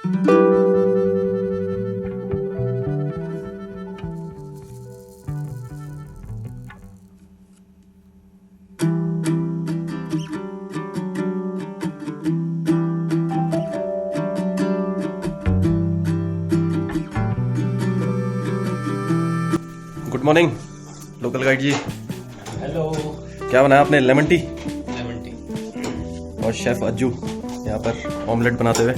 Good morning local guide जी। Hello. क्या बनाया आपने? Lemon tea lemon tea. और शेफ अज्जू यहाँ पर ऑमलेट बनाते हुए।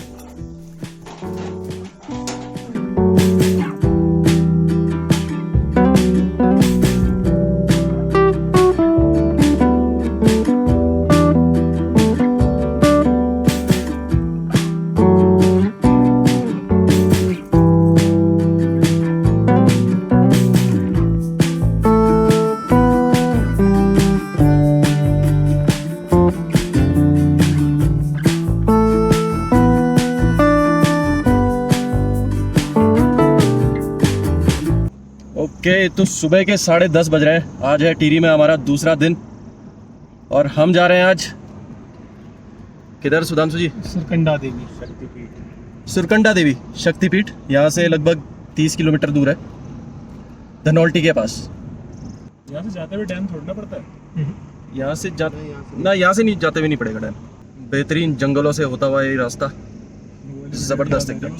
ओके, तो सुबह के 10:30 बज रहे हैं। आज है टिहरी में हमारा दूसरा दिन और हम जा रहे हैं आज किधर सुधांशु जी? सुरकंडा देवी शक्तिपीठ। सुरकंडा देवी शक्तिपीठ यहाँ से लगभग 30 किलोमीटर दूर है, धनौल्टी के पास। यहाँ से जाते हुए डैम छोड़ना पड़ता है। यहाँ से यहाँ से नहीं जाते हुए नहीं पड़ेगा डैम। बेहतरीन जंगलों से होता हुआ ये रास्ता जबरदस्त एकदम।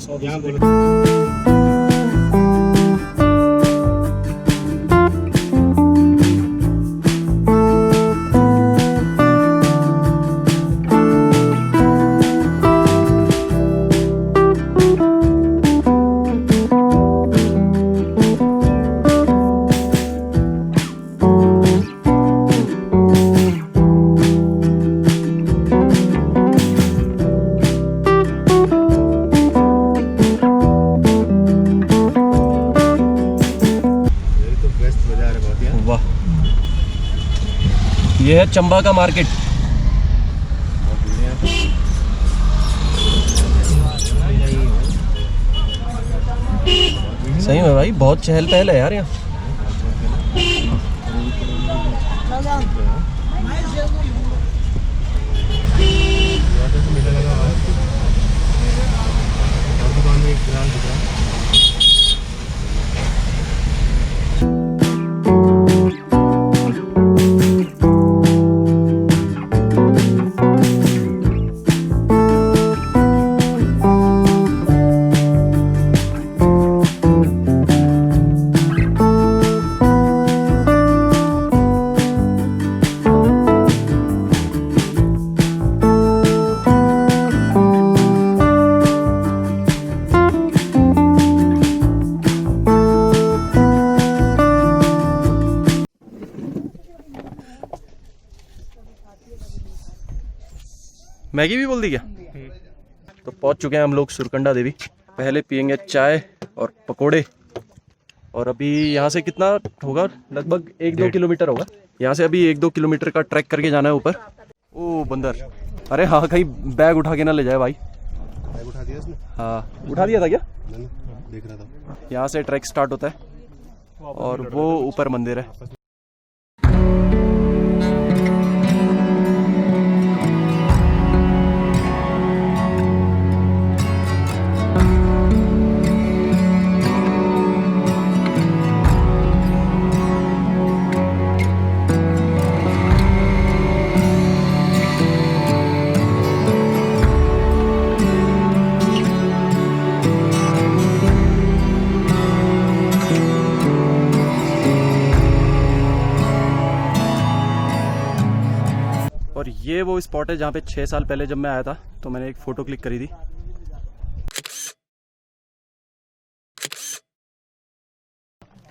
वाह, ये है चंबा का मार्केट। सही में भाई बहुत चहल पहल है यार यहाँ। मैगी भी बोल दी क्या? तो पहुंच चुके हैं हम लोग सुरकंडा देवी। पहले पियेंगे चाय और पकोड़े। और अभी यहाँ से कितना होगा? लगभग 1-2 किलोमीटर होगा। यहाँ से अभी 1-2 किलोमीटर का ट्रैक करके जाना है ऊपर। ओ बंदर, अरे हाँ, कहीं बैग उठा के ना ले जाए भाई। बैग उठा दिया इसने? हाँ, उठा दिया था क्या? मैंने देख रहा था। यहाँ से ट्रैक स्टार्ट होता है और वो ऊपर मंदिर है। और ये वो स्पॉट है जहाँ पे 6 साल पहले जब मैं आया था तो मैंने एक फ़ोटो क्लिक करी थी।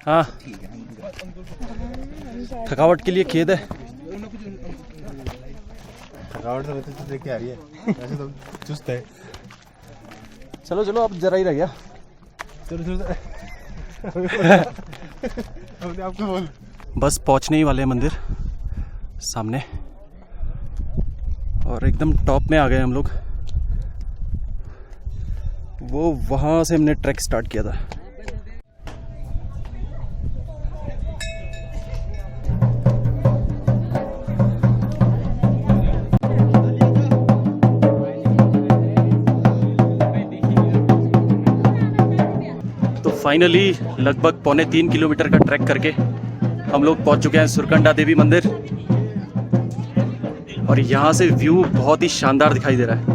हाँ, थकावट के लिए खेद है। थकावट तो देख के आ रही है, वैसे तो चुस्त है। चलो चलो, अब जरा ही रह गया। चलो आपको बोल। बस पहुँचने ही वाले हैं मंदिर सामने और एकदम टॉप में आ गए हम लोग। वो वहाँ से हमने ट्रैक स्टार्ट किया था। फाइनली लगभग 2.25 किलोमीटर का ट्रैक करके हम लोग पहुंच चुके हैं सुरकंडा देवी मंदिर। और यहाँ से व्यू बहुत ही शानदार दिखाई दे रहा है।